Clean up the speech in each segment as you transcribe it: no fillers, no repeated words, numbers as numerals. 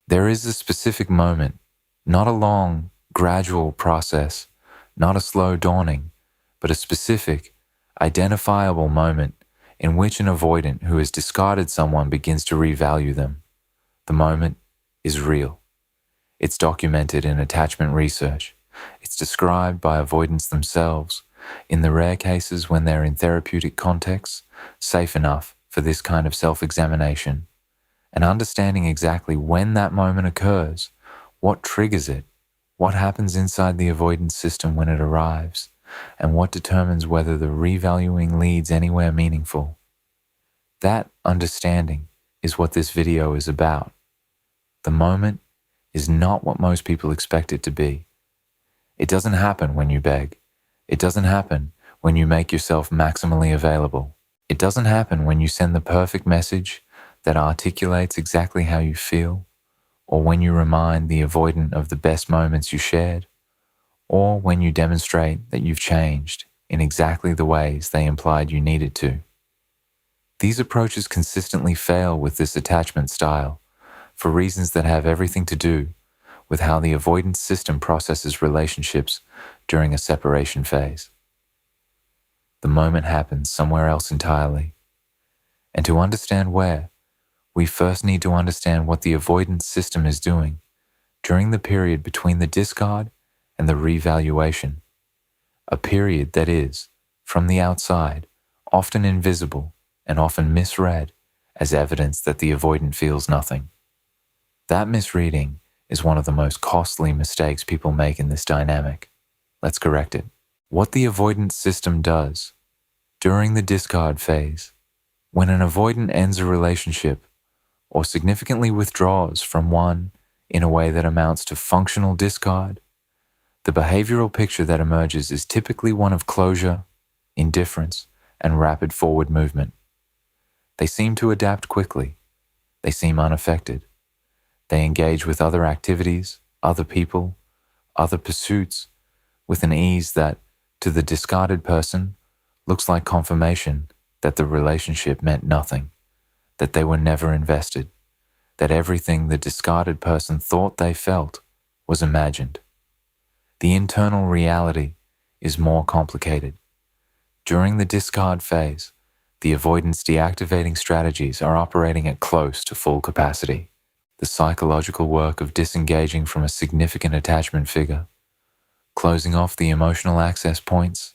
There is a specific moment, not a long, gradual process, not a slow dawning, but a specific, identifiable moment in which an avoidant who has discarded someone begins to revalue them. The moment is real. It's documented in attachment research. It's described by avoidants themselves, in the rare cases when they're in therapeutic contexts, safe enough for this kind of self-examination. And understanding exactly when that moment occurs, what triggers it, what happens inside the avoidance system when it arrives, and what determines whether the revaluing leads anywhere meaningful. That understanding is what this video is about. The moment is not what most people expect it to be. It doesn't happen when you beg. It doesn't happen when you make yourself maximally available. It doesn't happen when you send the perfect message that articulates exactly how you feel, or when you remind the avoidant of the best moments you shared, or when you demonstrate that you've changed in exactly the ways they implied you needed to. These approaches consistently fail with this attachment style for reasons that have everything to do with how the avoidance system processes relationships during a separation phase. The moment happens somewhere else entirely. And to understand where, we first need to understand what the avoidance system is doing during the period between the discard and the revaluation, a period that is, from the outside, often invisible and often misread as evidence that the avoidant feels nothing. That misreading is one of the most costly mistakes people make in this dynamic. Let's correct it. What the avoidance system does during the discard phase, when an avoidant ends a relationship or significantly withdraws from one in a way that amounts to functional discard, the behavioral picture that emerges is typically one of closure, indifference, and rapid forward movement. They seem to adapt quickly. They seem unaffected. They engage with other activities, other people, other pursuits with an ease that, to the discarded person, looks like confirmation that the relationship meant nothing, that they were never invested, that everything the discarded person thought they felt was imagined. The internal reality is more complicated. During the discard phase, the avoidance deactivating strategies are operating at close to full capacity. The psychological work of disengaging from a significant attachment figure, closing off the emotional access points,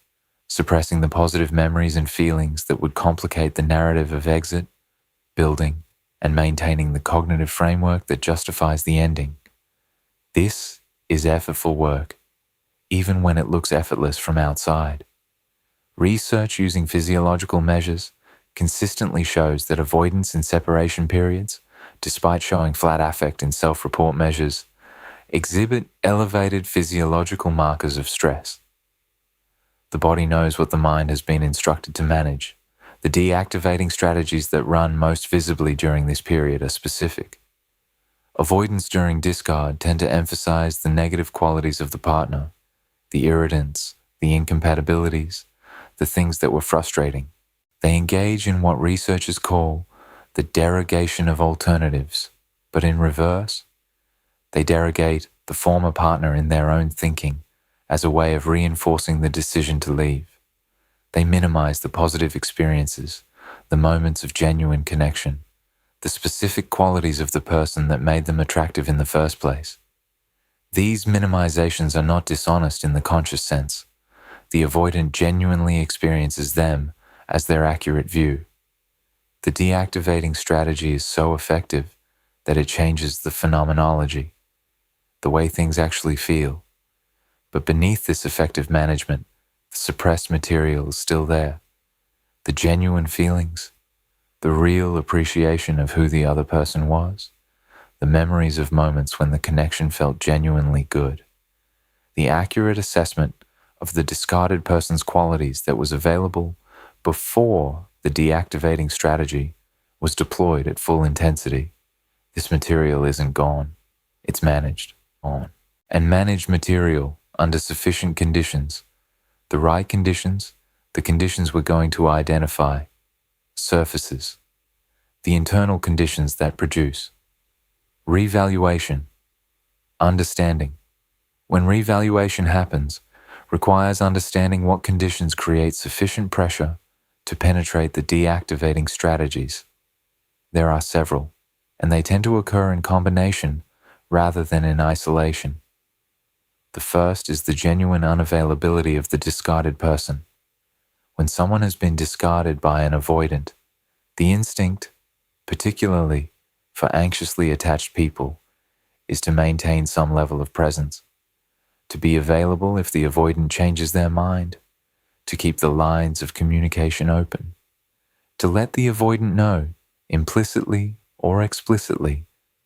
suppressing the positive memories and feelings that would complicate the narrative of exit, building and maintaining the cognitive framework that justifies the ending. This is effortful work, even when it looks effortless from outside. Research using physiological measures consistently shows that avoidance in separation periods, despite showing flat affect in self-report measures, exhibit elevated physiological markers of stress. The body knows what the mind has been instructed to manage. The deactivating strategies that run most visibly during this period are specific. Avoidance during discard tend to emphasize the negative qualities of the partner, the irritants, the incompatibilities, the things that were frustrating. They engage in what researchers call the derogation of alternatives, but in reverse, they derogate the former partner in their own thinking as a way of reinforcing the decision to leave. They minimize the positive experiences, the moments of genuine connection, the specific qualities of the person that made them attractive in the first place. These minimizations are not dishonest in the conscious sense. The avoidant genuinely experiences them as their accurate view. The deactivating strategy is so effective that it changes the phenomenology, the way things actually feel. But beneath this effective management, the suppressed material is still there. The genuine feelings, the real appreciation of who the other person was, the memories of moments when the connection felt genuinely good, the accurate assessment of the discarded person's qualities that was available before the deactivating strategy was deployed at full intensity. This material isn't gone, it's managed on. And managed material under sufficient conditions, the right conditions, the conditions we're going to identify, surfaces, the internal conditions that produce. Revaluation, understanding. When revaluation happens, requires understanding what conditions create sufficient pressure to penetrate the deactivating strategies. There are several, and they tend to occur in combination rather than in isolation. The first is the genuine unavailability of the discarded person. When someone has been discarded by an avoidant, the instinct, particularly for anxiously attached people, is to maintain some level of presence, to be available if the avoidant changes their mind, to keep the lines of communication open, to let the avoidant know, implicitly or explicitly,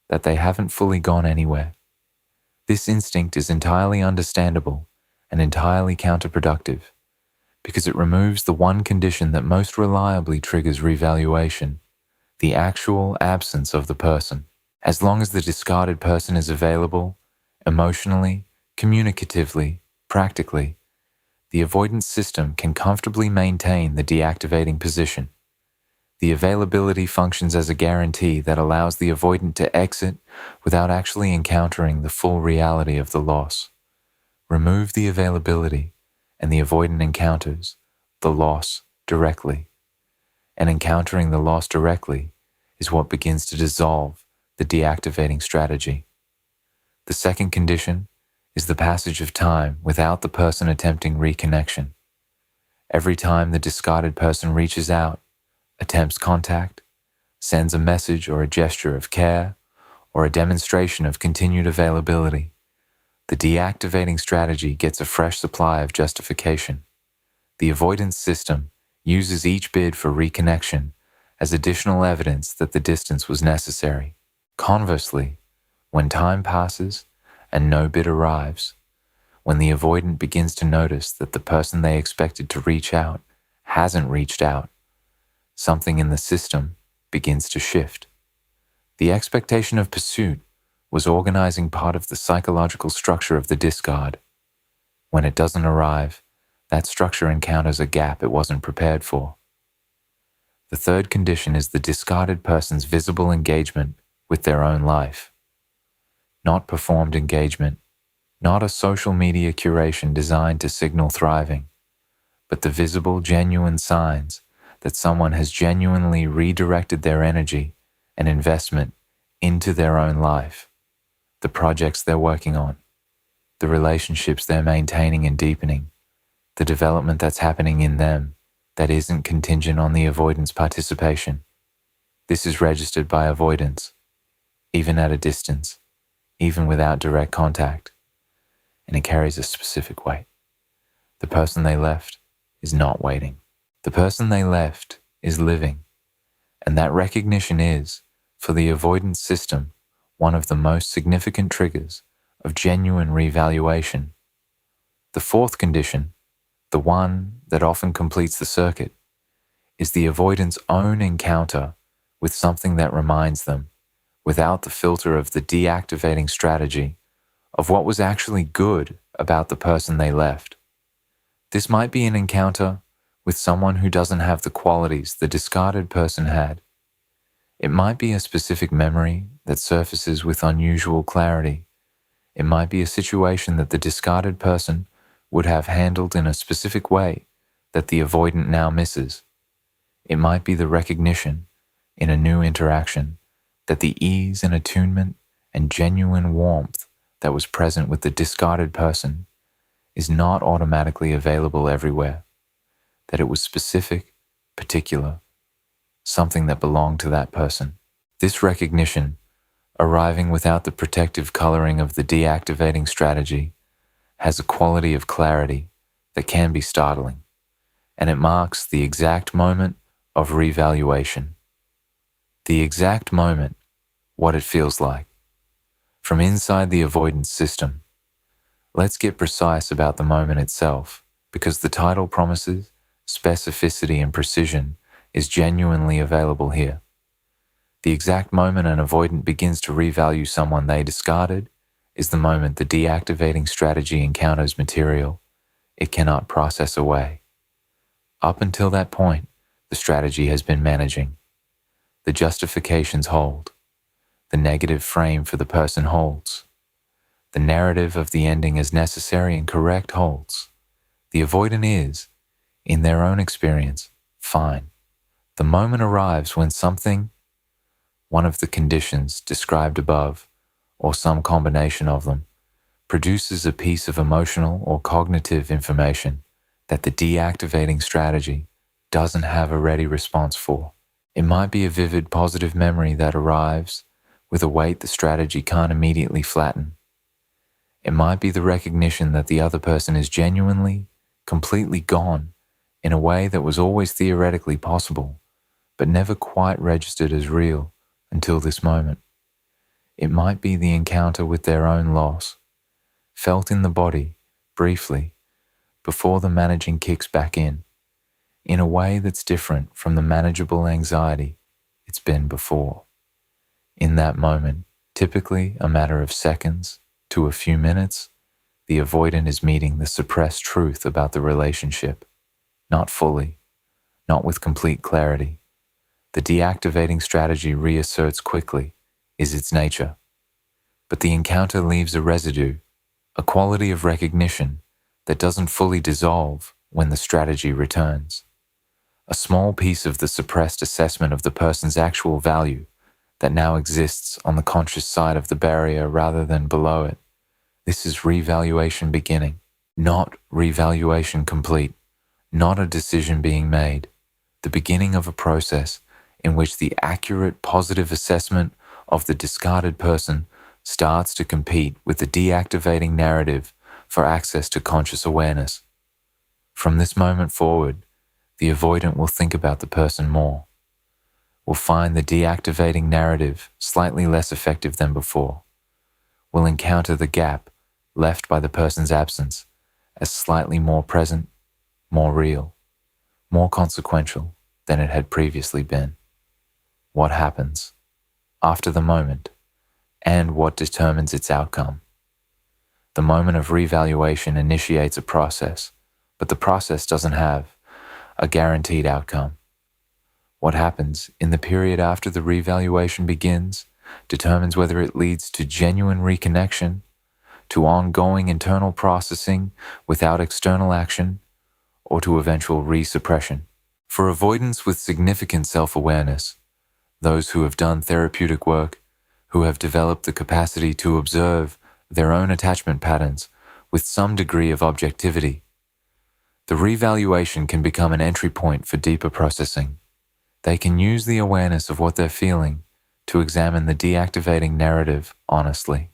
that they haven't fully gone anywhere. This instinct is entirely understandable and entirely counterproductive because it removes the one condition that most reliably triggers revaluation, the actual absence of the person. As long as the discarded person is available, emotionally, communicatively, practically, the avoidance system can comfortably maintain the deactivating position. The availability functions as a guarantee that allows the avoidant to exit without actually encountering the full reality of the loss. Remove the availability, and the avoidant encounters the loss directly. And encountering the loss directly is what begins to dissolve the deactivating strategy. The second condition is the passage of time without the person attempting reconnection. Every time the discarded person reaches out, attempts contact, sends a message or a gesture of care, or a demonstration of continued availability, the deactivating strategy gets a fresh supply of justification. The avoidance system uses each bid for reconnection as additional evidence that the distance was necessary. Conversely, when time passes and no bid arrives, when the avoidant begins to notice that the person they expected to reach out hasn't reached out, something in the system begins to shift. The expectation of pursuit was organizing part of the psychological structure of the discard. When it doesn't arrive, that structure encounters a gap it wasn't prepared for. The third condition is the discarded person's visible engagement with their own life. Not performed engagement, not a social media curation designed to signal thriving, but the visible, genuine signs that someone has genuinely redirected their energy and investment into their own life, the projects they're working on, the relationships they're maintaining and deepening, the development that's happening in them that isn't contingent on the avoidance participation. This is registered by avoidance, even at a distance, even without direct contact, and it carries a specific weight. The person they left is not waiting. The person they left is living, and that recognition is, for the avoidance system, one of the most significant triggers of genuine revaluation. The fourth condition, the one that often completes the circuit, is the avoidant's own encounter with something that reminds them, without the filter of the deactivating strategy, of what was actually good about the person they left. This might be an encounter with someone who doesn't have the qualities the discarded person had. It might be a specific memory that surfaces with unusual clarity. It might be a situation that the discarded person would have handled in a specific way that the avoidant now misses. It might be the recognition, in a new interaction, that the ease and attunement and genuine warmth that was present with the discarded person is not automatically available everywhere, that it was specific, particular, something that belonged to that person. This recognition, arriving without the protective coloring of the deactivating strategy, has a quality of clarity that can be startling, and it marks the exact moment of revaluation. The exact moment, what it feels like. From inside the avoidance system, let's get precise about the moment itself, because the title promises specificity and precision is genuinely available here. The exact moment an avoidant begins to revalue someone they discarded is the moment the deactivating strategy encounters material it cannot process away. Up until that point, the strategy has been managing. The justifications hold. the negative frame for the person holds. The narrative of the ending as necessary and correct holds. The avoidant is, in their own experience, fine. The moment arrives when something, one of the conditions described above, or some combination of them, produces a piece of emotional or cognitive information that the deactivating strategy doesn't have a ready response for. It might be a vivid positive memory that arrives with a weight the strategy can't immediately flatten. It might be the recognition that the other person is genuinely, completely gone in a way that was always theoretically possible, but never quite registered as real until this moment. It might be the encounter with their own loss, felt in the body, briefly, before the managing kicks back in a way that's different from the manageable anxiety it's been before. In that moment, typically a matter of seconds to a few minutes, the avoidant is meeting the suppressed truth about the relationship, not fully, not with complete clarity. The deactivating strategy reasserts quickly is its nature, but the encounter leaves a residue, a quality of recognition that doesn't fully dissolve when the strategy returns. A small piece of the suppressed assessment of the person's actual value that now exists on the conscious side of the barrier rather than below it. This is revaluation beginning, not revaluation complete, not a decision being made, the beginning of a process in which the accurate positive assessment of the discarded person starts to compete with the deactivating narrative for access to conscious awareness. From this moment forward, the avoidant will think about the person more, will find the deactivating narrative slightly less effective than before, will encounter the gap left by the person's absence as slightly more present, more real, more consequential than it had previously been. What happens after the moment and what determines its outcome? The moment of revaluation initiates a process, but the process doesn't have a guaranteed outcome. What happens in the period after the revaluation begins determines whether it leads to genuine reconnection, to ongoing internal processing without external action, or to eventual resuppression. For avoidants with significant self-awareness, those who have done therapeutic work, who have developed the capacity to observe their own attachment patterns with some degree of objectivity, the revaluation can become an entry point for deeper processing. They can use the awareness of what they're feeling to examine the deactivating narrative honestly,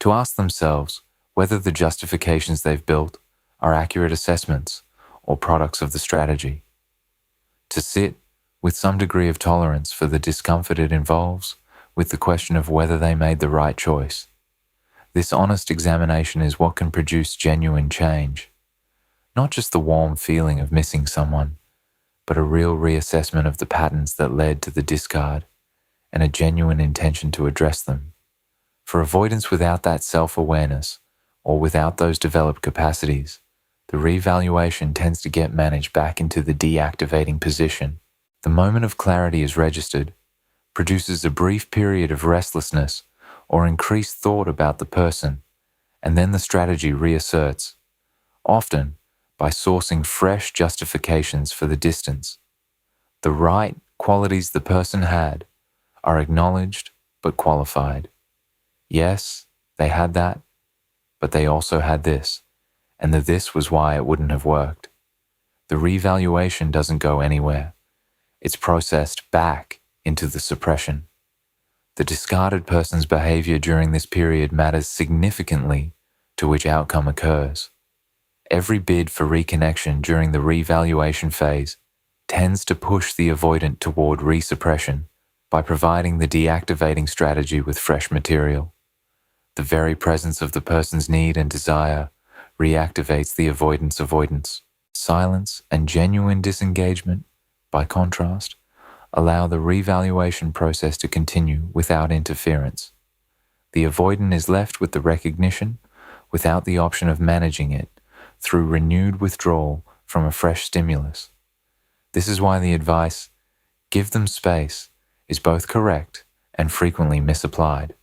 to ask themselves whether the justifications they've built are accurate assessments or products of the strategy, to sit with some degree of tolerance for the discomfort it involves with the question of whether they made the right choice. This honest examination is what can produce genuine change. Not just the warm feeling of missing someone, but a real reassessment of the patterns that led to the discard and a genuine intention to address them. For avoidance without that self-awareness or without those developed capacities, the revaluation tends to get managed back into the deactivating position. The moment of clarity is registered, produces a brief period of restlessness or increased thought about the person, and then the strategy reasserts, often by sourcing fresh justifications for the distance. The right qualities the person had are acknowledged but qualified. Yes, they had that, but they also had this, and the this was why it wouldn't have worked. The revaluation doesn't go anywhere. It's processed back into the suppression. The discarded person's behavior during this period matters significantly to which outcome occurs. Every bid for reconnection during the revaluation phase tends to push the avoidant toward resuppression by providing the deactivating strategy with fresh material. The very presence of the person's need and desire reactivates the avoidance avoidance. Silence and genuine disengagement, by contrast, allow the revaluation process to continue without interference. The avoidant is left with the recognition without the option of managing it through renewed withdrawal from a fresh stimulus. This is why the advice, give them space, is both correct and frequently misapplied.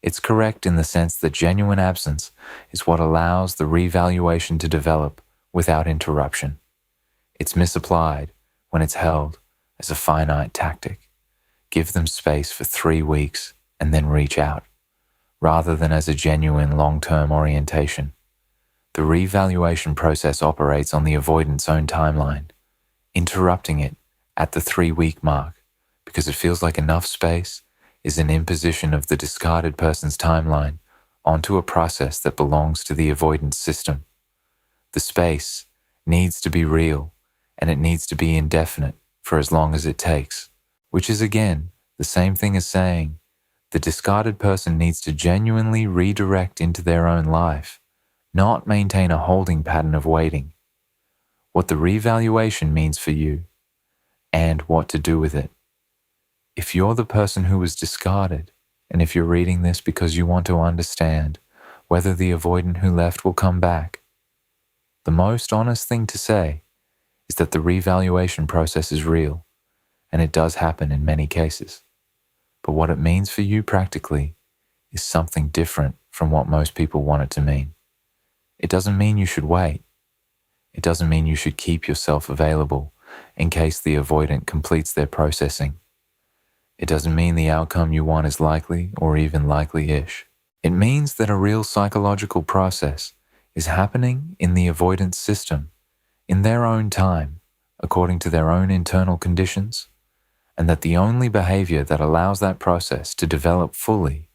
It's correct in the sense that genuine absence is what allows the revaluation to develop without interruption. It's misapplied when it's held as a finite tactic. Give them space for 3 weeks and then reach out, rather than as a genuine long-term orientation. The revaluation process operates on the avoidant's own timeline, interrupting it at the 3-week mark because it feels like enough space is an imposition of the discarded person's timeline onto a process that belongs to the avoidance system. The space needs to be real, and it needs to be indefinite for as long as it takes, which is again the same thing as saying the discarded person needs to genuinely redirect into their own life, not maintain a holding pattern of waiting. What the revaluation means for you, and what to do with it. If you're the person who was discarded, and if you're reading this because you want to understand whether the avoidant who left will come back, the most honest thing to say is that the revaluation process is real, and it does happen in many cases. But what it means for you practically is something different from what most people want it to mean. It doesn't mean you should wait. It doesn't mean you should keep yourself available in case the avoidant completes their processing. It doesn't mean the outcome you want is likely or even likely-ish. It means that a real psychological process is happening in the avoidance system, in their own time, according to their own internal conditions, and that the only behavior that allows that process to develop fully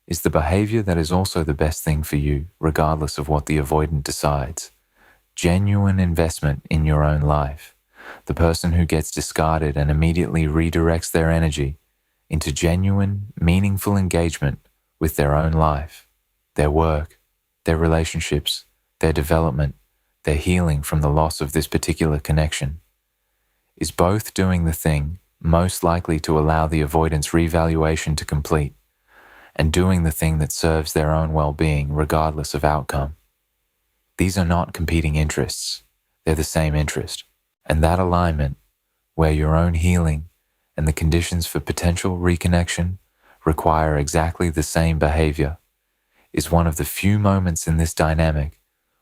is the behavior that is also the best thing for you, regardless of what the avoidant decides. Genuine investment in your own life. The person who gets discarded and immediately redirects their energy into genuine, meaningful engagement with their own life, their work, their relationships, their development, their healing from the loss of this particular connection, is both doing the thing most likely to allow the avoidance revaluation to complete and doing the thing that serves their own well-being regardless of outcome. These are not competing interests. They're the same interest. And that alignment, where your own healing and the conditions for potential reconnection require exactly the same behavior, is one of the few moments in this dynamic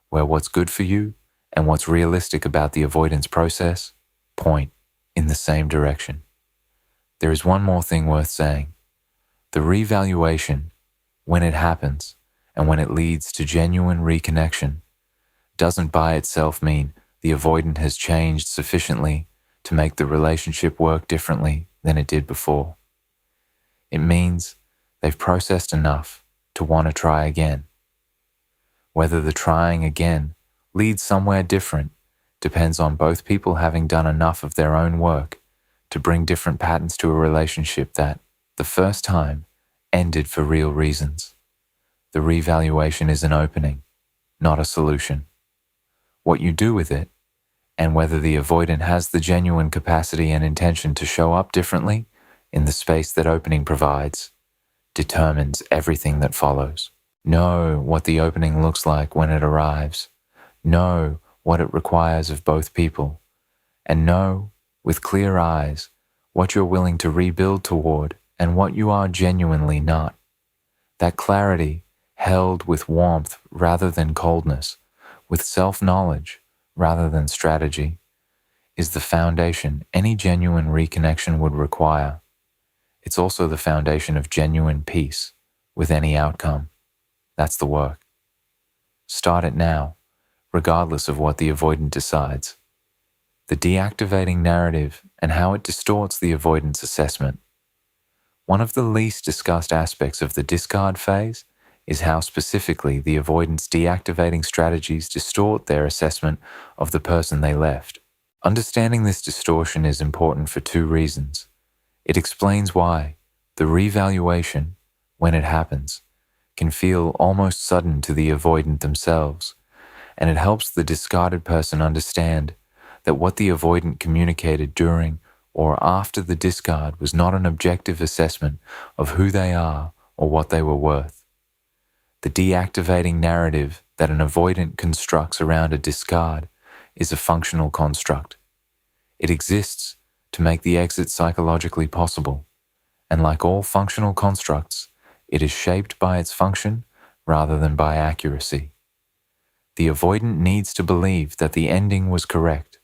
where what's good for you and what's realistic about the avoidance process point in the same direction. There is one more thing worth saying. The revaluation, when it happens and when it leads to genuine reconnection, doesn't by itself mean the avoidant has changed sufficiently to make the relationship work differently than it did before. It means they've processed enough to want to try again. Whether the trying again leads somewhere different depends on both people having done enough of their own work to bring different patterns to a relationship that, the first time, ended for real reasons. The revaluation is an opening, not a solution. What you do with it, and whether the avoidant has the genuine capacity and intention to show up differently in the space that opening provides, determines everything that follows. Know what the opening looks like when it arrives. Know what it requires of both people. And know, with clear eyes, what you're willing to rebuild toward and what you are genuinely not. That clarity, held with warmth rather than coldness, with self-knowledge rather than strategy, is the foundation any genuine reconnection would require. It's also the foundation of genuine peace with any outcome. That's the work. Start it now, regardless of what the avoidant decides. The deactivating narrative and how it distorts the avoidance assessment. One of the least discussed aspects of the discard phase is how specifically the avoidance deactivating strategies distort their assessment of the person they left. Understanding this distortion is important for 2 reasons. It explains why the revaluation, when it happens, can feel almost sudden to the avoidant themselves, and it helps the discarded person understand that what the avoidant communicated during or after the discard was not an objective assessment of who they are or what they were worth. The deactivating narrative that an avoidant constructs around a discard is a functional construct. It exists to make the exit psychologically possible, And like all functional constructs, it is shaped by its function rather than by accuracy. The avoidant needs to believe that the ending was correct,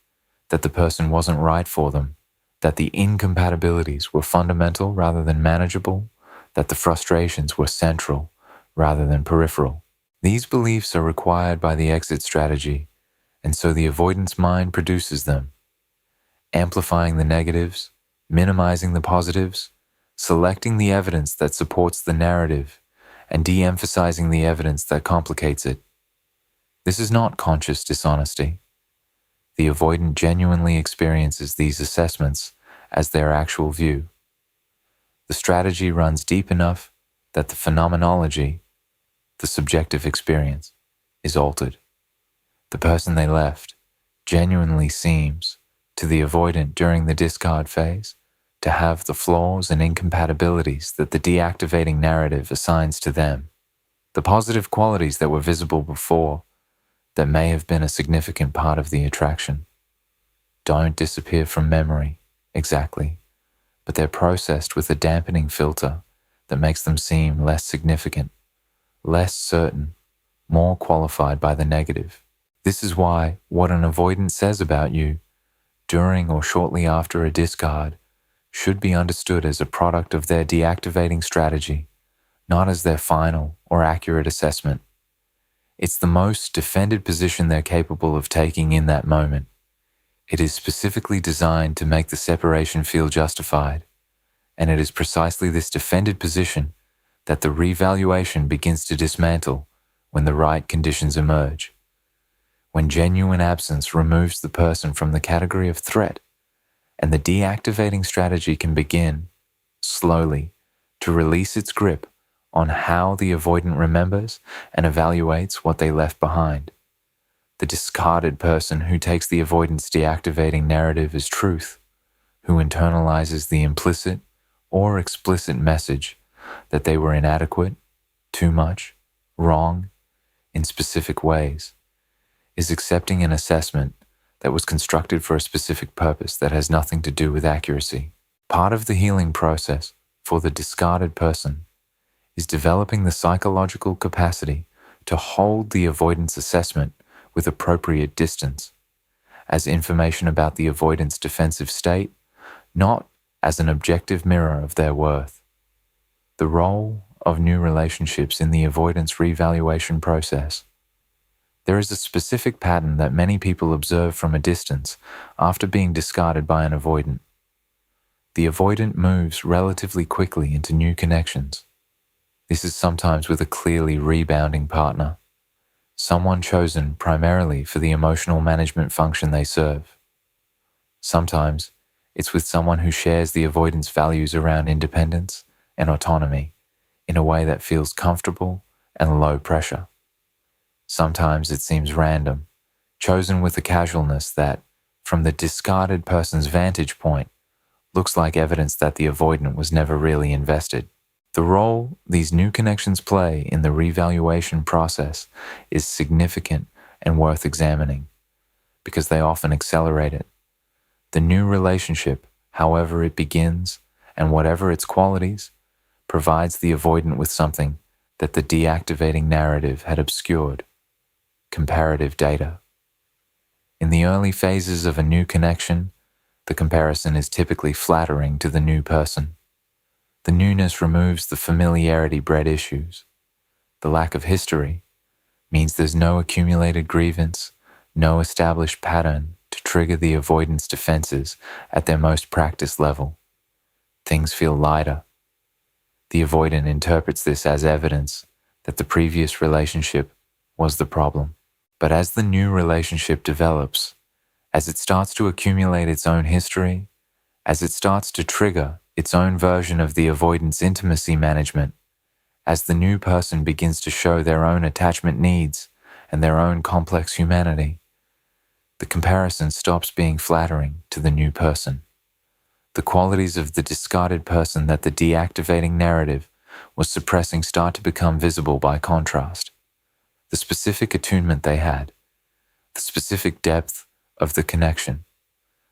that the person wasn't right for them, that the incompatibilities were fundamental rather than manageable, that the frustrations were central rather than peripheral. These beliefs are required by the exit strategy, and so the avoidance mind produces them, amplifying the negatives, minimizing the positives, selecting the evidence that supports the narrative, and de-emphasizing the evidence that complicates it. This is not conscious dishonesty. The avoidant genuinely experiences these assessments as their actual view. The strategy runs deep enough that the phenomenology, the subjective experience, is altered. The person they left genuinely seems, to the avoidant during the discard phase, to have the flaws and incompatibilities that the deactivating narrative assigns to them. The positive qualities that were visible before, that may have been a significant part of the attraction, don't disappear from memory, exactly, but they're processed with a dampening filter that makes them seem less significant, less certain, more qualified by the negative. This is why what an avoidant says about you during or shortly after a discard should be understood as a product of their deactivating strategy, not as their final or accurate assessment. It's the most defended position they're capable of taking in that moment. It is specifically designed to make the separation feel justified, and it is precisely this defended position that the revaluation begins to dismantle when the right conditions emerge. When genuine absence removes the person from the category of threat, and the deactivating strategy can begin, slowly, to release its grip on how the avoidant remembers and evaluates what they left behind. The discarded person who takes the avoidance deactivating narrative as truth, who internalizes the implicit or explicit message that they were inadequate, too much, wrong, in specific ways, is accepting an assessment that was constructed for a specific purpose that has nothing to do with accuracy. Part of the healing process for the discarded person is developing the psychological capacity to hold the avoidance assessment with appropriate distance, as information about the avoidant's defensive state, not as an objective mirror of their worth. The role of new relationships in the avoidance revaluation process. There is a specific pattern that many people observe from a distance after being discarded by an avoidant. The avoidant moves relatively quickly into new connections. This is sometimes with a clearly rebounding partner, someone chosen primarily for the emotional management function they serve. Sometimes it's with someone who shares the avoidance values around independence and autonomy in a way that feels comfortable and low pressure. Sometimes it seems random, chosen with a casualness that, from the discarded person's vantage point, looks like evidence that the avoidant was never really invested. The role these new connections play in the revaluation process is significant and worth examining, because they often accelerate it. The new relationship, however it begins, and whatever its qualities, provides the avoidant with something that the deactivating narrative had obscured: comparative data. In the early phases of a new connection, the comparison is typically flattering to the new person. The newness removes the familiarity-bred issues. The lack of history means there's no accumulated grievance, no established pattern to trigger the avoidance defenses at their most practiced level. Things feel lighter. The avoidant interprets this as evidence that the previous relationship was the problem. But as the new relationship develops, as it starts to accumulate its own history, as it starts to trigger its own version of the avoidance intimacy management, as the new person begins to show their own attachment needs and their own complex humanity, the comparison stops being flattering to the new person. The qualities of the discarded person that the deactivating narrative was suppressing start to become visible by contrast. The specific attunement they had, the specific depth of the connection,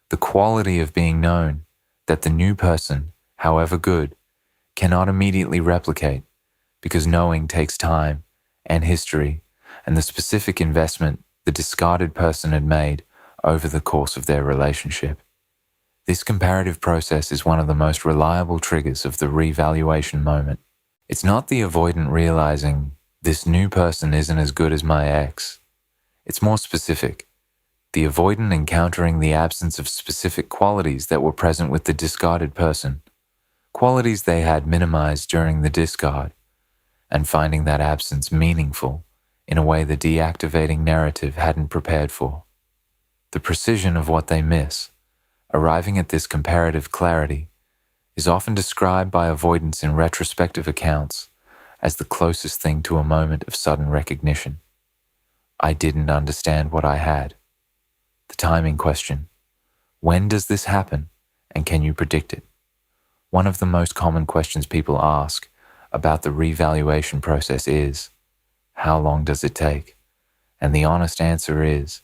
the quality of being known that the new person, however good, cannot immediately replicate because knowing takes time and history and the specific investment the discarded person had made over the course of their relationship. This comparative process is one of the most reliable triggers of the revaluation moment. It's not the avoidant realizing, this new person isn't as good as my ex. It's more specific. The avoidant encountering the absence of specific qualities that were present with the discarded person, qualities they had minimized during the discard, and finding that absence meaningful in a way the deactivating narrative hadn't prepared for. The precision of what they miss, arriving at this comparative clarity, is often described by avoidants in retrospective accounts as the closest thing to a moment of sudden recognition. I didn't understand what I had. The timing question. When does this happen, and can you predict it? One of the most common questions people ask about the revaluation process is, how long does it take? And the honest answer is,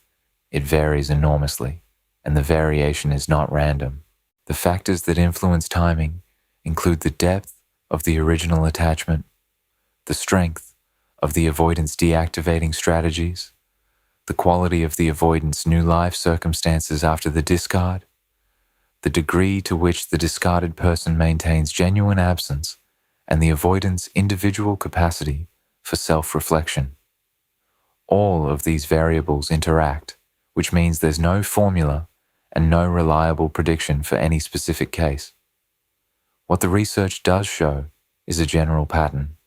it varies enormously, and the variation is not random. The factors that influence timing include the depth of the original attachment, the strength of the avoidance deactivating strategies, the quality of the avoidant's new life circumstances after the discard, the degree to which the discarded person maintains genuine absence, and the avoidant's individual capacity for self-reflection. All of these variables interact, which means there's no formula and no reliable prediction for any specific case. What the research does show is a general pattern.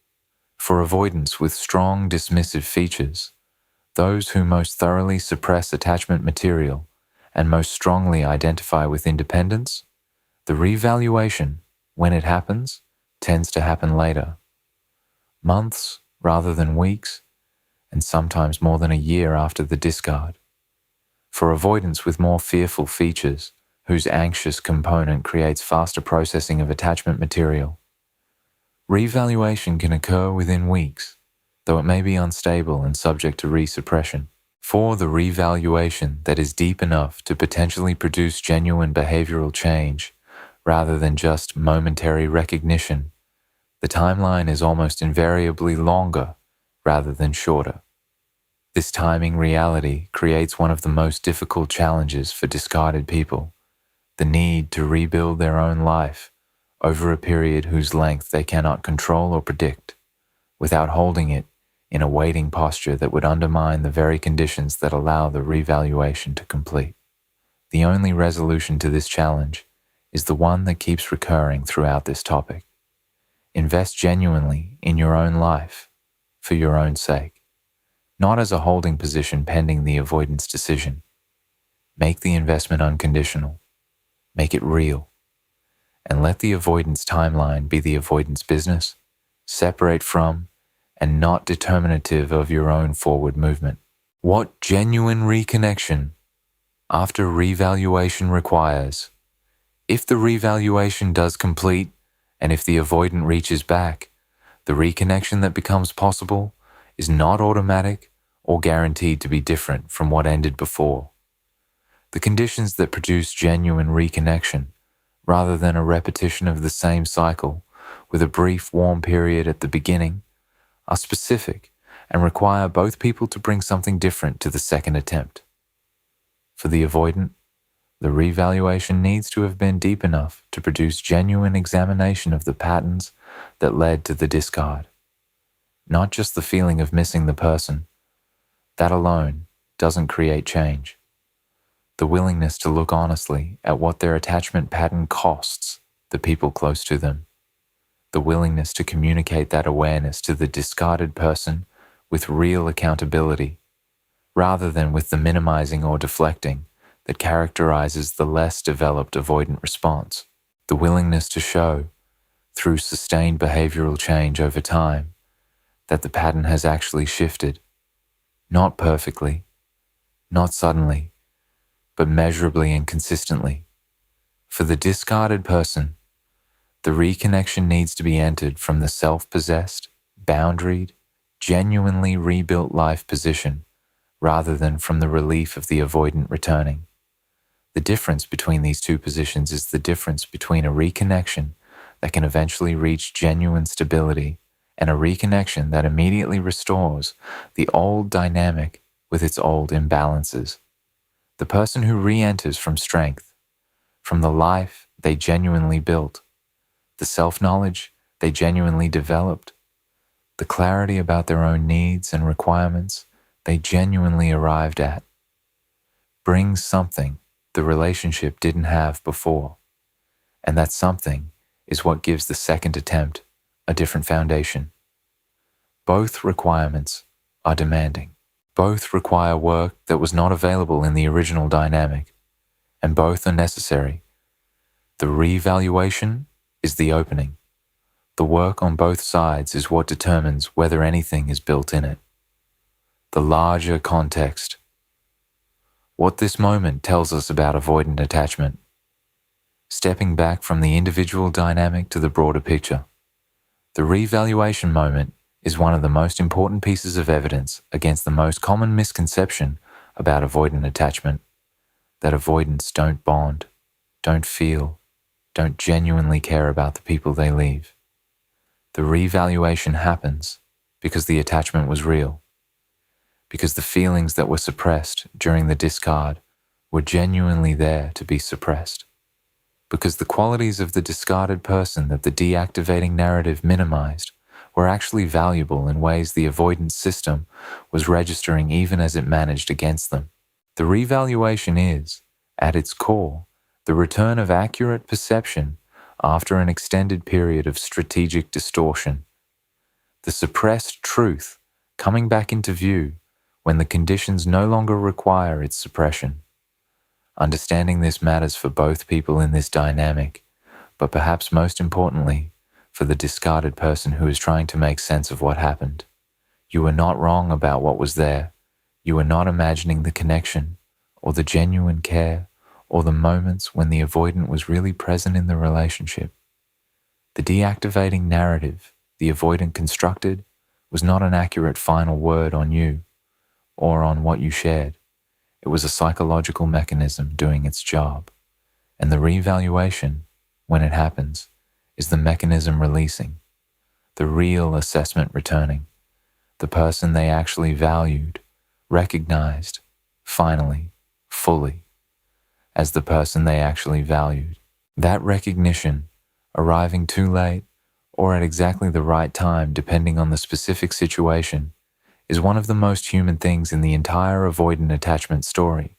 For avoidants with strong dismissive features, those who most thoroughly suppress attachment material and most strongly identify with independence, the revaluation, when it happens, tends to happen later. Months rather than weeks, and sometimes more than a year after the discard. For avoidants with more fearful features, whose anxious component creates faster processing of attachment material, revaluation can occur within weeks, though it may be unstable and subject to resuppression. For the revaluation that is deep enough to potentially produce genuine behavioral change, rather than just momentary recognition, the timeline is almost invariably longer rather than shorter. This timing reality creates one of the most difficult challenges for discarded people, the need to rebuild their own life over a period whose length they cannot control or predict, without holding it in a waiting posture that would undermine the very conditions that allow the revaluation to complete. The only resolution to this challenge is the one that keeps recurring throughout this topic. Invest genuinely in your own life, for your own sake, not as a holding position pending the avoidance decision. Make the investment unconditional, make it real, and let the avoidance timeline be the avoidance business, separate from and not determinative of your own forward movement. What genuine reconnection after revaluation requires. If the revaluation does complete, and if the avoidant reaches back, the reconnection that becomes possible is not automatic or guaranteed to be different from what ended before. The conditions that produce genuine reconnection, rather than a repetition of the same cycle with a brief warm period at the beginning, are specific and require both people to bring something different to the second attempt. For the avoidant, the revaluation needs to have been deep enough to produce genuine examination of the patterns that led to the discard. Not just the feeling of missing the person. That alone doesn't create change. The willingness to look honestly at what their attachment pattern costs the people close to them. The willingness to communicate that awareness to the discarded person with real accountability, rather than with the minimizing or deflecting that characterizes the less developed avoidant response. The willingness to show, through sustained behavioral change over time, that the pattern has actually shifted, not perfectly, not suddenly, but measurably and consistently. For the discarded person, the reconnection needs to be entered from the self-possessed, boundaried, genuinely rebuilt life position, rather than from the relief of the avoidant returning. The difference between these two positions is the difference between a reconnection that can eventually reach genuine stability and a reconnection that immediately restores the old dynamic with its old imbalances. The person who re-enters from strength, from the life they genuinely built, the self-knowledge they genuinely developed, the clarity about their own needs and requirements they genuinely arrived at, brings something the relationship didn't have before. And that something is what gives the second attempt a different foundation. Both requirements are demanding. Both require work that was not available in the original dynamic, and both are necessary. The revaluation is the opening. The work on both sides is what determines whether anything is built in it. The larger context. What this moment tells us about avoidant attachment. Stepping back from the individual dynamic to the broader picture. The revaluation moment is one of the most important pieces of evidence against the most common misconception about avoidant attachment, that avoidants don't bond, don't feel, don't genuinely care about the people they leave. The revaluation happens because the attachment was real, because the feelings that were suppressed during the discard were genuinely there to be suppressed, because the qualities of the discarded person that the deactivating narrative minimized were actually valuable in ways the avoidance system was registering even as it managed against them. The revaluation is, at its core, the return of accurate perception after an extended period of strategic distortion. The suppressed truth coming back into view when the conditions no longer require its suppression. Understanding this matters for both people in this dynamic, but perhaps most importantly, for the discarded person who is trying to make sense of what happened. You were not wrong about what was there. You were not imagining the connection, or the genuine care, or the moments when the avoidant was really present in the relationship. The deactivating narrative the avoidant constructed was not an accurate final word on you, or on what you shared. It was a psychological mechanism doing its job, and the revaluation, when it happens, is the mechanism releasing, the real assessment returning, the person they actually valued, recognized, finally, fully, as the person they actually valued. That recognition, arriving too late or at exactly the right time depending on the specific situation, is one of the most human things in the entire avoidant attachment story.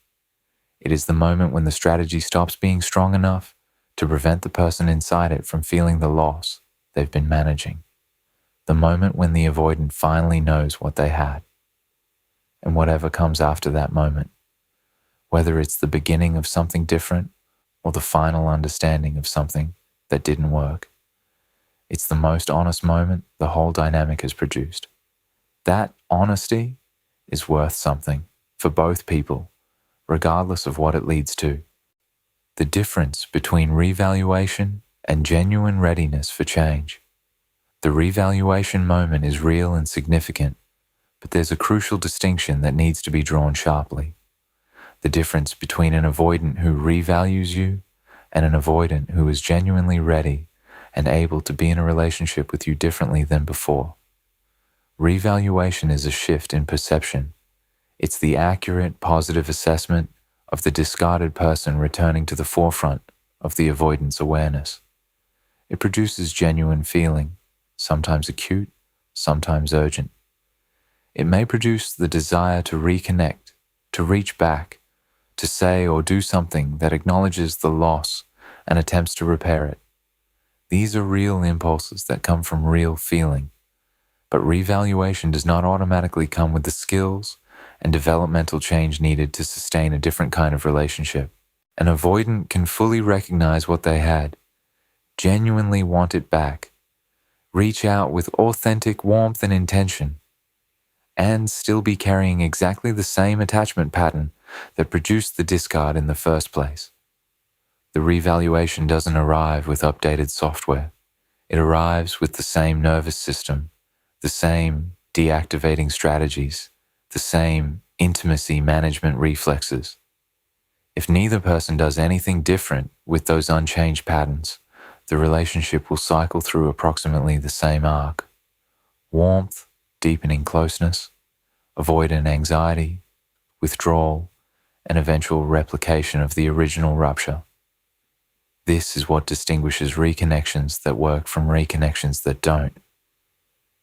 It is the moment when the strategy stops being strong enough to prevent the person inside it from feeling the loss they've been managing. The moment when the avoidant finally knows what they had. And whatever comes after that moment, whether it's the beginning of something different or the final understanding of something that didn't work, it's the most honest moment the whole dynamic has produced. That honesty is worth something for both people, regardless of what it leads to. The difference between revaluation and genuine readiness for change. The revaluation moment is real and significant, but there's a crucial distinction that needs to be drawn sharply. The difference between an avoidant who revalues you and an avoidant who is genuinely ready and able to be in a relationship with you differently than before. Revaluation is a shift in perception. It's the accurate, positive assessment of the discarded person returning to the forefront of the avoidance awareness. It produces genuine feeling, sometimes acute, sometimes urgent. It may produce the desire to reconnect, to reach back, to say or do something that acknowledges the loss and attempts to repair it. These are real impulses that come from real feeling, but revaluation does not automatically come with the skills and developmental change needed to sustain a different kind of relationship. An avoidant can fully recognize what they had, genuinely want it back, reach out with authentic warmth and intention, and still be carrying exactly the same attachment pattern that produced the discard in the first place. The revaluation doesn't arrive with updated software. It arrives with the same nervous system, the same deactivating strategies, the same intimacy management reflexes. If neither person does anything different with those unchanged patterns, the relationship will cycle through approximately the same arc: warmth, deepening closeness, avoidant anxiety, withdrawal, and eventual replication of the original rupture. This is what distinguishes reconnections that work from reconnections that don't.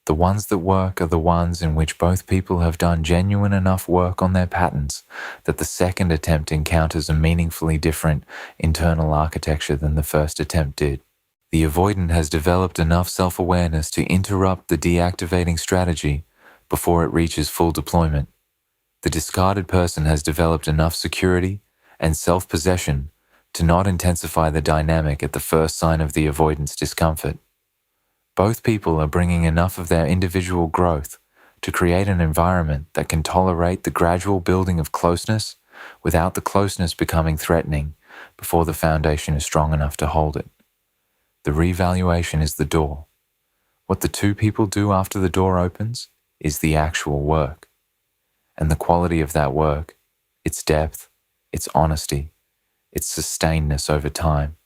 The ones that work are the ones in which both people have done genuine enough work on their patterns that the second attempt encounters a meaningfully different internal architecture than the first attempt did. The avoidant has developed enough self-awareness to interrupt the deactivating strategy before it reaches full deployment. The discarded person has developed enough security and self-possession to not intensify the dynamic at the first sign of the avoidance discomfort. Both people are bringing enough of their individual growth to create an environment that can tolerate the gradual building of closeness without the closeness becoming threatening before the foundation is strong enough to hold it. The revaluation is the door. What the two people do after the door opens is the actual work. And the quality of that work, its depth, its honesty, its sustainedness over time,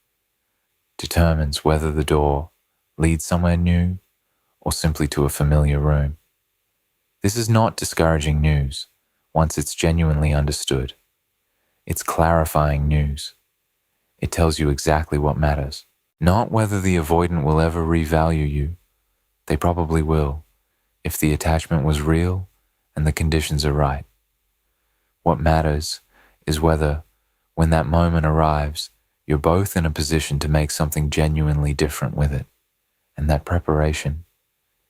determines whether the door leads somewhere new or simply to a familiar room. This is not discouraging news once it's genuinely understood. It's clarifying news. It tells you exactly what matters. Not whether the avoidant will ever revalue you. They probably will, if the attachment was real and the conditions are right. What matters is whether, when that moment arrives, you're both in a position to make something genuinely different with it. And that preparation,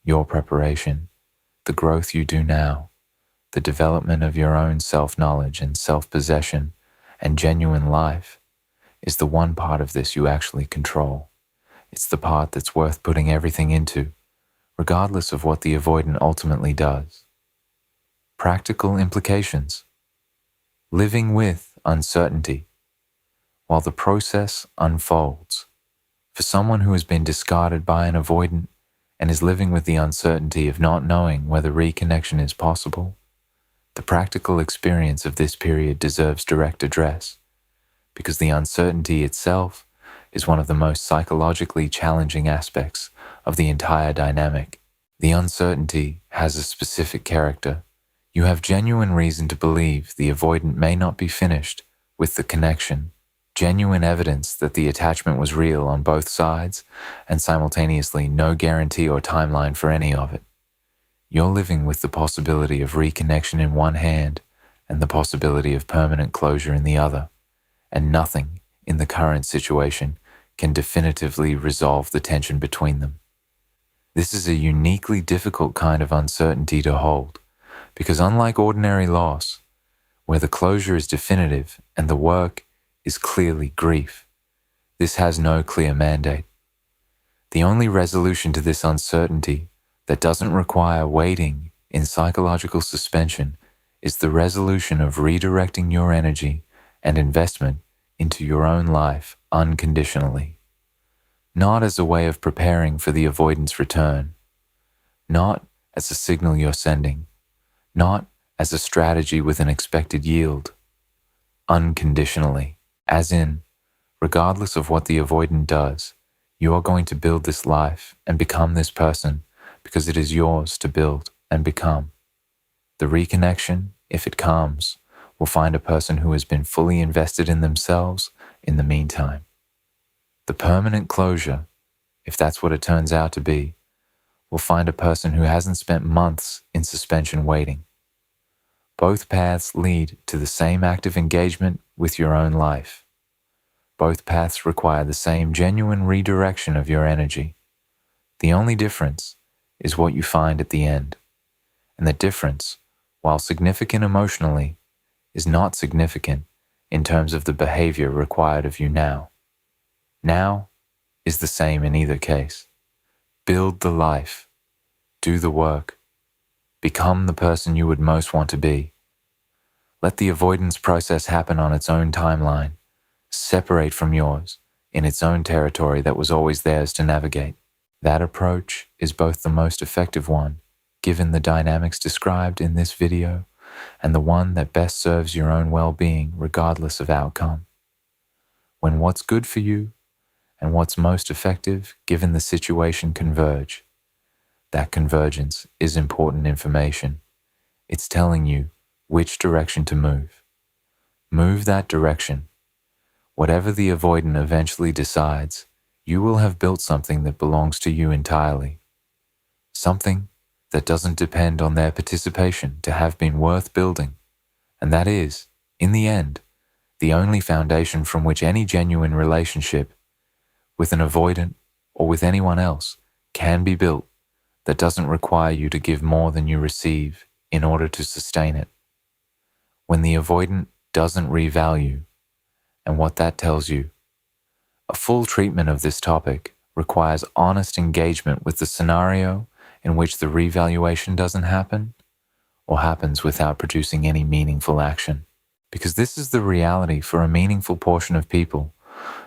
your preparation, the growth you do now, the development of your own self-knowledge and self-possession and genuine life, is the one part of this you actually control. It's the part that's worth putting everything into, regardless of what the avoidant ultimately does. Practical implications. Living with uncertainty while the process unfolds. For someone who has been discarded by an avoidant and is living with the uncertainty of not knowing whether reconnection is possible, the practical experience of this period deserves direct address, because the uncertainty itself is one of the most psychologically challenging aspects of the entire dynamic. The uncertainty has a specific character. You have genuine reason to believe the avoidant may not be finished with the connection, genuine evidence that the attachment was real on both sides, and simultaneously no guarantee or timeline for any of it. You're living with the possibility of reconnection in one hand and the possibility of permanent closure in the other, and nothing in the current situation can definitively resolve the tension between them. This is a uniquely difficult kind of uncertainty to hold, because unlike ordinary loss, where the closure is definitive and the work is clearly grief, this has no clear mandate. The only resolution to this uncertainty that doesn't require waiting in psychological suspension is the resolution of redirecting your energy and investment into your own life unconditionally. Not as a way of preparing for the avoidance return, not as a signal you're sending, not as a strategy with an expected yield. Unconditionally, as in, regardless of what the avoidant does, you are going to build this life and become this person because it is yours to build and become. The reconnection, if it comes, will find a person who has been fully invested in themselves in the meantime. The permanent closure, if that's what it turns out to be, will find a person who hasn't spent months in suspension waiting. Both paths lead to the same active engagement with your own life. Both paths require the same genuine redirection of your energy. The only difference is what you find at the end. And the difference, while significant emotionally, is not significant in terms of the behavior required of you now. Now is the same in either case. Build the life. Do the work. Become the person you would most want to be. Let the avoidance process happen on its own timeline, separate from yours, in its own territory that was always theirs to navigate. That approach is both the most effective one, given the dynamics described in this video, and the one that best serves your own well-being regardless of outcome. When what's good for you and what's most effective given the situation converge. That convergence is important information. It's telling you which direction to move. Move that direction. Whatever the avoidant eventually decides, you will have built something that belongs to you entirely. Something that doesn't depend on their participation to have been worth building. And that is, in the end, the only foundation from which any genuine relationship with an avoidant or with anyone else can be built that doesn't require you to give more than you receive in order to sustain it. When the avoidant doesn't revalue, and what that tells you. A full treatment of this topic requires honest engagement with the scenario in which the revaluation doesn't happen or happens without producing any meaningful action. Because this is the reality for a meaningful portion of people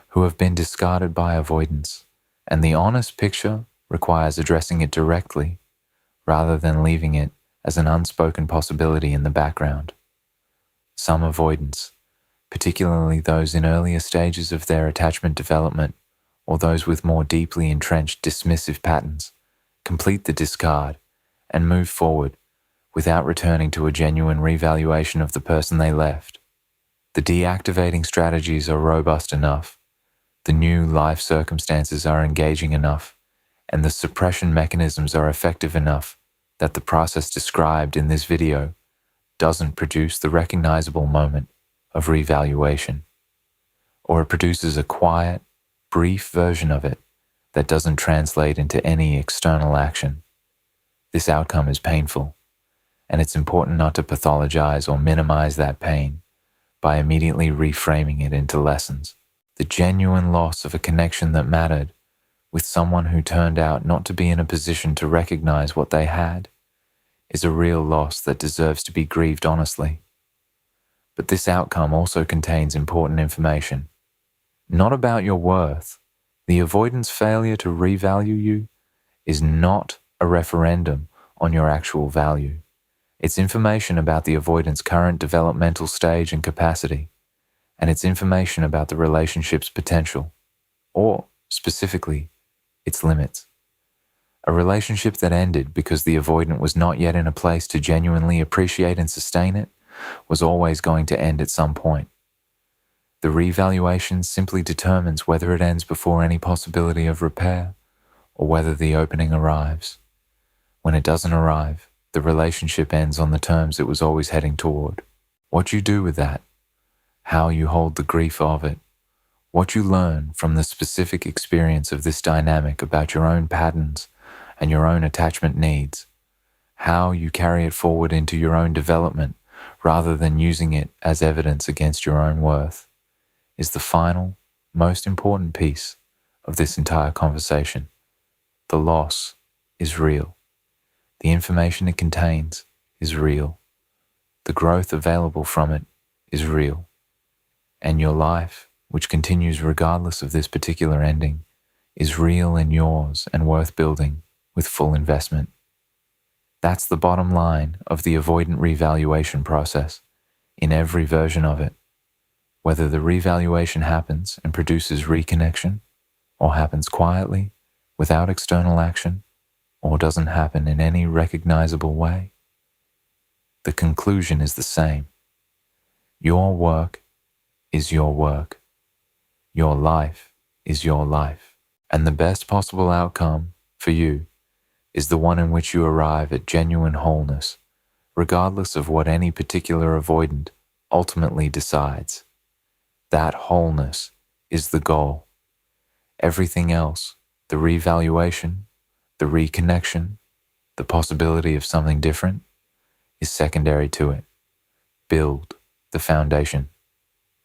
who have been discarded by avoidance, and the honest picture requires addressing it directly rather than leaving it as an unspoken possibility in the background. Some avoidants, particularly those in earlier stages of their attachment development or those with more deeply entrenched dismissive patterns, complete the discard and move forward without returning to a genuine revaluation of the person they left. The deactivating strategies are robust enough, the new life circumstances are engaging enough, and the suppression mechanisms are effective enough that the process described in this video doesn't produce the recognizable moment of revaluation, or it produces a quiet, brief version of it that doesn't translate into any external action. This outcome is painful, and it's important not to pathologize or minimize that pain by immediately reframing it into lessons. The genuine loss of a connection that mattered with someone who turned out not to be in a position to recognize what they had is a real loss that deserves to be grieved honestly. But this outcome also contains important information. Not about your worth. The avoidance failure to revalue you is not a referendum on your actual value. It's information about the avoidant's current developmental stage and capacity, and it's information about the relationship's potential, or, specifically, its limits. A relationship that ended because the avoidant was not yet in a place to genuinely appreciate and sustain it was always going to end at some point. The revaluation simply determines whether it ends before any possibility of repair, or whether the opening arrives. When it doesn't arrive, the relationship ends on the terms it was always heading toward. What you do with that, how you hold the grief of it, what you learn from the specific experience of this dynamic about your own patterns and your own attachment needs, how you carry it forward into your own development rather than using it as evidence against your own worth, is the final, most important piece of this entire conversation. The loss is real. The information it contains is real. The growth available from it is real. And your life, which continues regardless of this particular ending, is real and yours and worth building with full investment. That's the bottom line of the avoidant revaluation process in every version of it. Whether the revaluation happens and produces reconnection, or happens quietly, without external action, or doesn't happen in any recognizable way, the conclusion is the same. Your work is your work. Your life is your life. And the best possible outcome for you is the one in which you arrive at genuine wholeness, regardless of what any particular avoidant ultimately decides. That wholeness is the goal. Everything else, the revaluation, the reconnection, the possibility of something different, is secondary to it. Build the foundation.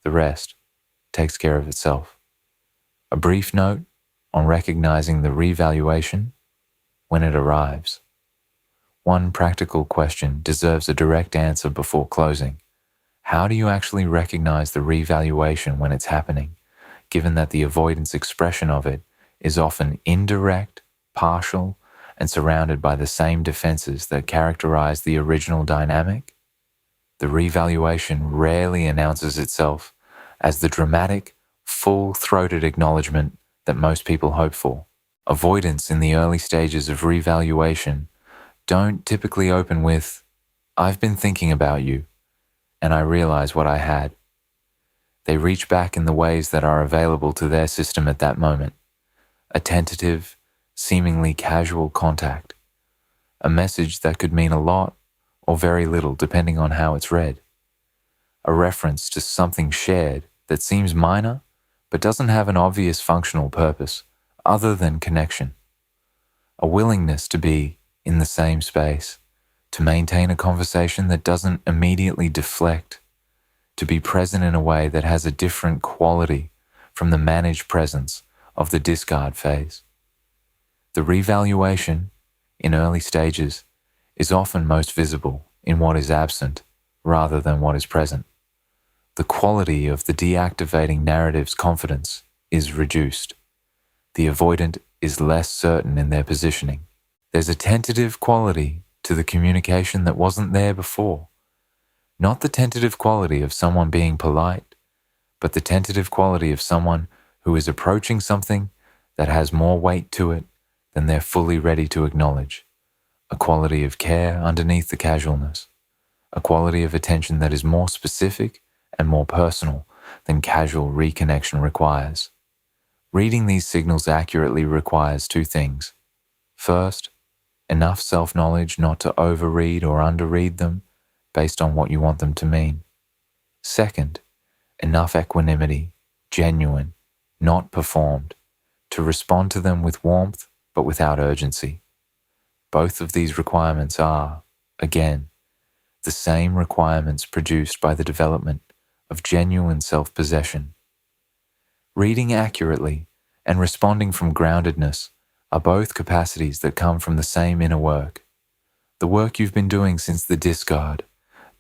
The rest takes care of itself. A brief note on recognizing the revaluation when it arrives. One practical question deserves a direct answer before closing. How do you actually recognize the revaluation when it's happening, given that the avoidance expression of it is often indirect, partial, and surrounded by the same defenses that characterize the original dynamic? The revaluation rarely announces itself as the dramatic, full-throated acknowledgement that most people hope for. Avoidants in the early stages of revaluation don't typically open with, "I've been thinking about you, and I realize what I had." They reach back in the ways that are available to their system at that moment. A tentative, seemingly casual contact. A message that could mean a lot or very little depending on how it's read. A reference to something shared that seems minor but doesn't have an obvious functional purpose other than connection. A willingness to be in the same space, to maintain a conversation that doesn't immediately deflect, to be present in a way that has a different quality from the managed presence of the discard phase. The revaluation, in early stages, is often most visible in what is absent rather than what is present. The quality of the deactivating narrative's confidence is reduced. The avoidant is less certain in their positioning. There's a tentative quality to the communication that wasn't there before. Not the tentative quality of someone being polite, but the tentative quality of someone who is approaching something that has more weight to it than they're fully ready to acknowledge. A quality of care underneath the casualness. A quality of attention that is more specific and more personal than casual reconnection requires. Reading these signals accurately requires two things. First, enough self-knowledge not to overread or underread them based on what you want them to mean. Second, enough equanimity, genuine, not performed, to respond to them with warmth but without urgency. Both of these requirements are, again, the same requirements produced by the development of genuine self-possession. Reading accurately and responding from groundedness are both capacities that come from the same inner work. The work you've been doing since the discard,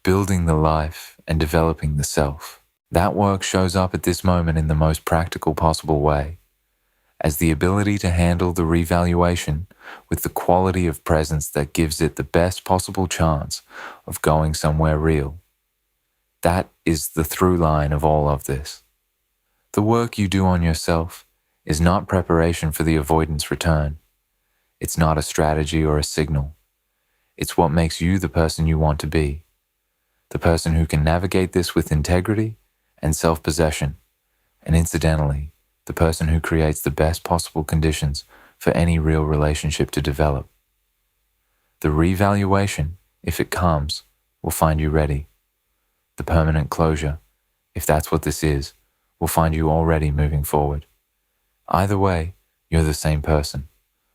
building the life and developing the self. That work shows up at this moment in the most practical possible way, as the ability to handle the revaluation with the quality of presence that gives it the best possible chance of going somewhere real. That is the through line of all of this. The work you do on yourself is not preparation for the avoidance return. It's not a strategy or a signal. It's what makes you the person you want to be, the person who can navigate this with integrity and self-possession, and incidentally, the person who creates the best possible conditions for any real relationship to develop. The revaluation, if it comes, will find you ready. The permanent closure, if that's what this is, will find you already moving forward. Either way, you're the same person,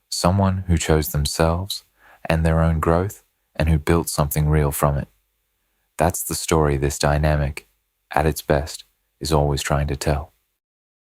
someone who chose themselves and their own growth and who built something real from it. That's the story this dynamic, at its best, is always trying to tell.